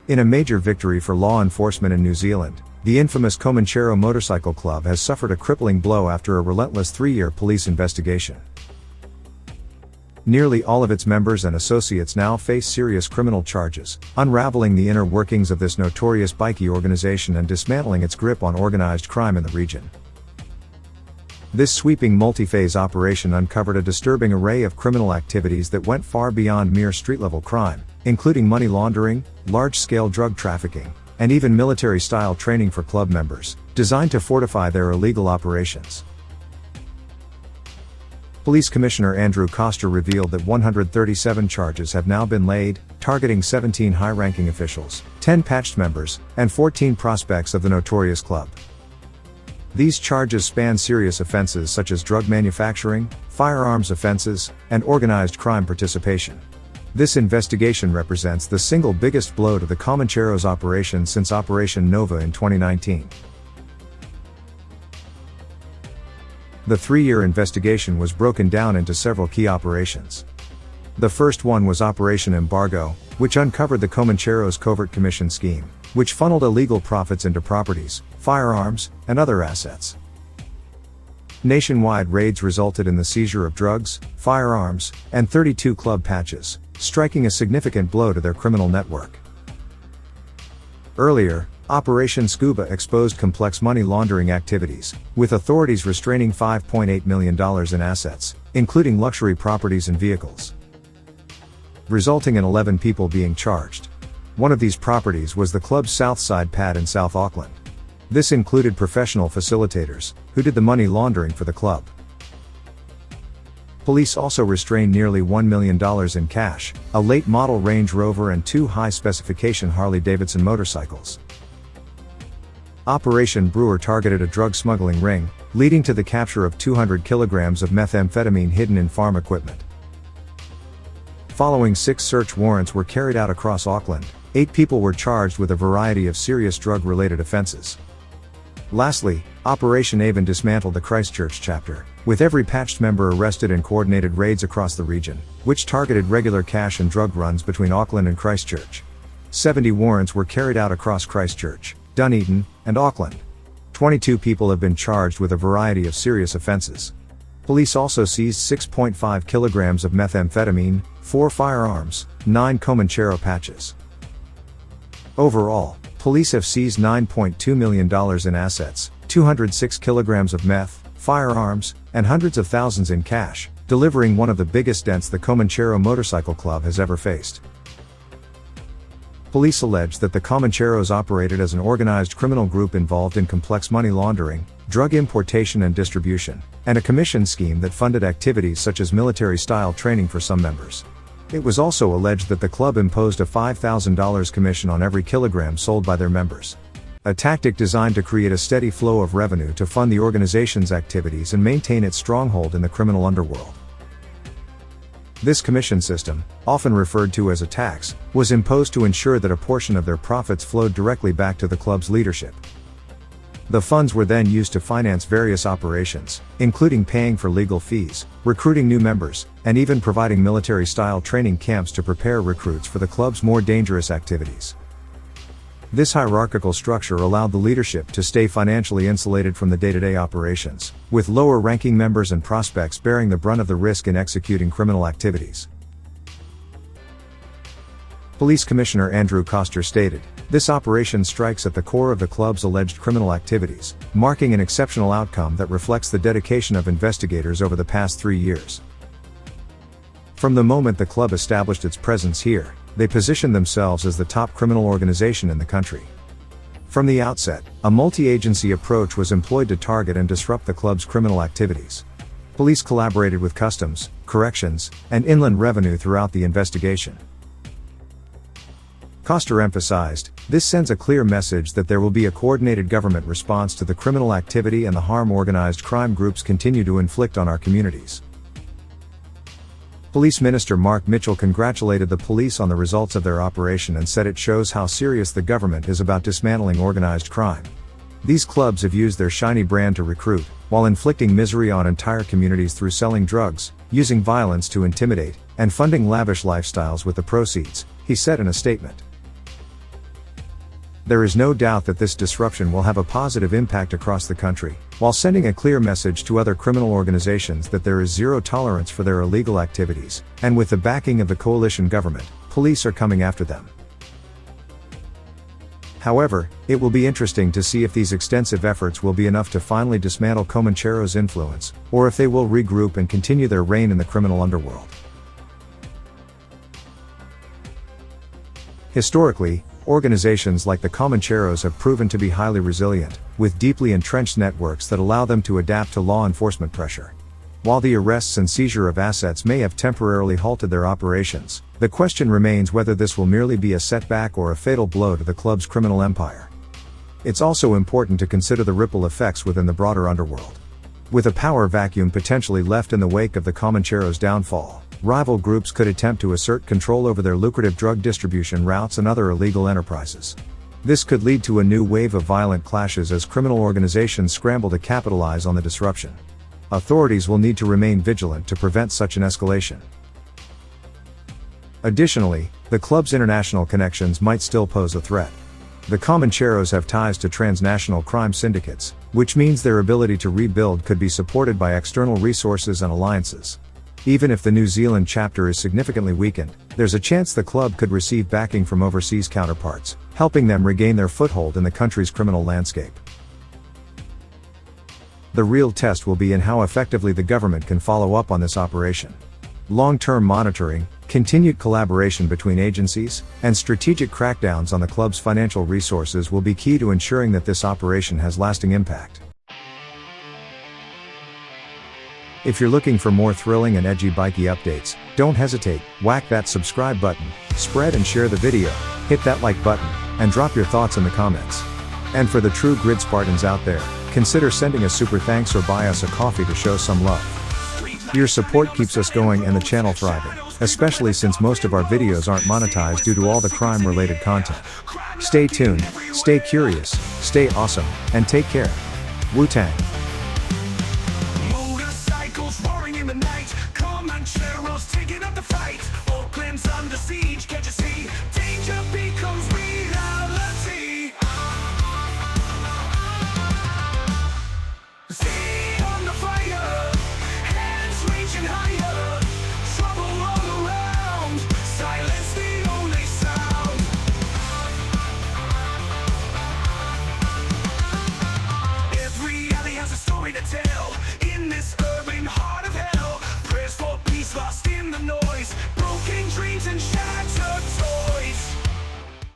In a major victory for law enforcement in New Zealand, the infamous Comanchero Motorcycle Club has suffered a crippling blow after a relentless 3-year police investigation. Nearly all of its members and associates now face serious criminal charges, unraveling the inner workings of this notorious bikie organization and dismantling its grip on organized crime in the region. This sweeping multi-phase operation uncovered a disturbing array of criminal activities that went far beyond mere street-level crime, including money laundering, large-scale drug trafficking, and even military-style training for club members, designed to fortify their illegal operations. Police Commissioner Andrew Coster revealed that 137 charges have now been laid, targeting 17 high-ranking officials, 10 patched members, and 14 prospects of the notorious club. These charges span serious offenses such as drug manufacturing, firearms offenses, and organized crime participation. This investigation represents the single biggest blow to the Comanchero's operation since Operation Nova in 2019. The 3-year investigation was broken down into several key operations. The first one was Operation Embargo, which uncovered the Comanchero's covert commission scheme, which funneled illegal profits into properties, firearms, and other assets. Nationwide raids resulted in the seizure of drugs, firearms, and 32 club patches, striking a significant blow to their criminal network. Earlier, Operation Scuba exposed complex money laundering activities, with authorities restraining $5.8 million in assets, including luxury properties and vehicles, resulting in 11 people being charged. One of these properties was the club's Southside pad in South Auckland. This included professional facilitators, who did the money laundering for the club. Police also restrained nearly $1 million in cash, a late model Range Rover and 2 high-specification Harley-Davidson motorcycles. Operation Brewer targeted a drug smuggling ring, leading to the capture of 200 kilograms of methamphetamine hidden in farm equipment. Following 6 search warrants were carried out across Auckland, 8 people were charged with a variety of serious drug-related offenses. Lastly, Operation Avon dismantled the Christchurch chapter, with every patched member arrested in coordinated raids across the region, which targeted regular cash and drug runs between Auckland and Christchurch. 70 warrants were carried out across Christchurch, Dunedin, and Auckland. 22 people have been charged with a variety of serious offenses. Police also seized 6.5 kilograms of methamphetamine, 4 firearms, 9 Comanchero patches. Overall, police have seized $9.2 million in assets, 206 kilograms of meth, firearms, and hundreds of thousands in cash, delivering one of the biggest dents the Comanchero Motorcycle Club has ever faced. Police allege that the Comancheros operated as an organized criminal group involved in complex money laundering, drug importation and distribution, and a commission scheme that funded activities such as military-style training for some members. It was also alleged that the club imposed a $5,000 commission on every kilogram sold by their members. A tactic designed to create a steady flow of revenue to fund the organization's activities and maintain its stronghold in the criminal underworld. This commission system, often referred to as a tax, was imposed to ensure that a portion of their profits flowed directly back to the club's leadership. The funds were then used to finance various operations, including paying for legal fees, recruiting new members, and even providing military-style training camps to prepare recruits for the club's more dangerous activities. This hierarchical structure allowed the leadership to stay financially insulated from the day-to-day operations, with lower-ranking members and prospects bearing the brunt of the risk in executing criminal activities. Police Commissioner Andrew Coster stated, "This operation strikes at the core of the club's alleged criminal activities, marking an exceptional outcome that reflects the dedication of investigators over the past 3 years." From the moment the club established its presence here, they positioned themselves as the top criminal organization in the country. From the outset, a multi-agency approach was employed to target and disrupt the club's criminal activities. Police collaborated with customs, corrections, and inland revenue throughout the investigation. Coster emphasized, "This sends a clear message that there will be a coordinated government response to the criminal activity and the harm organized crime groups continue to inflict on our communities." Police Minister Mark Mitchell congratulated the police on the results of their operation and said it shows how serious the government is about dismantling organized crime. These clubs have used their shiny brand to recruit, while inflicting misery on entire communities through selling drugs, using violence to intimidate, and funding lavish lifestyles with the proceeds, he said in a statement. There is no doubt that this disruption will have a positive impact across the country, while sending a clear message to other criminal organizations that there is zero tolerance for their illegal activities, and with the backing of the coalition government, police are coming after them. However, it will be interesting to see if these extensive efforts will be enough to finally dismantle Comanchero's influence, or if they will regroup and continue their reign in the criminal underworld. Historically, organizations like the Comancheros have proven to be highly resilient, with deeply entrenched networks that allow them to adapt to law enforcement pressure. While the arrests and seizure of assets may have temporarily halted their operations, the question remains whether this will merely be a setback or a fatal blow to the club's criminal empire. It's also important to consider the ripple effects within the broader underworld. With a power vacuum potentially left in the wake of the Comancheros' downfall, rival groups could attempt to assert control over their lucrative drug distribution routes and other illegal enterprises. This could lead to a new wave of violent clashes as criminal organizations scramble to capitalize on the disruption. Authorities will need to remain vigilant to prevent such an escalation. Additionally, the club's international connections might still pose a threat. The Comancheros have ties to transnational crime syndicates, which means their ability to rebuild could be supported by external resources and alliances. Even if the New Zealand chapter is significantly weakened, there's a chance the club could receive backing from overseas counterparts, helping them regain their foothold in the country's criminal landscape. The real test will be in how effectively the government can follow up on this operation. Long-term monitoring, continued collaboration between agencies, and strategic crackdowns on the club's financial resources will be key to ensuring that this operation has lasting impact. If you're looking for more thrilling and edgy bikie updates, don't hesitate, whack that subscribe button, spread and share the video, hit that like button, and drop your thoughts in the comments. And for the true grid Spartans out there, consider sending a super thanks or buy us a coffee to show some love. Your support keeps us going and the channel thriving, especially since most of our videos aren't monetized due to all the crime-related content. Stay tuned, stay curious, stay awesome, and take care. Wu-Tang. In the night, Comancheros taking up the fight. Oakland's under siege, can't you see? Danger becomes reality. See on the fire, hands reaching higher. Trouble all around, silence the only sound. Every alley has a story to tell. In this urban heart of hell, prayers for peace lost in the noise.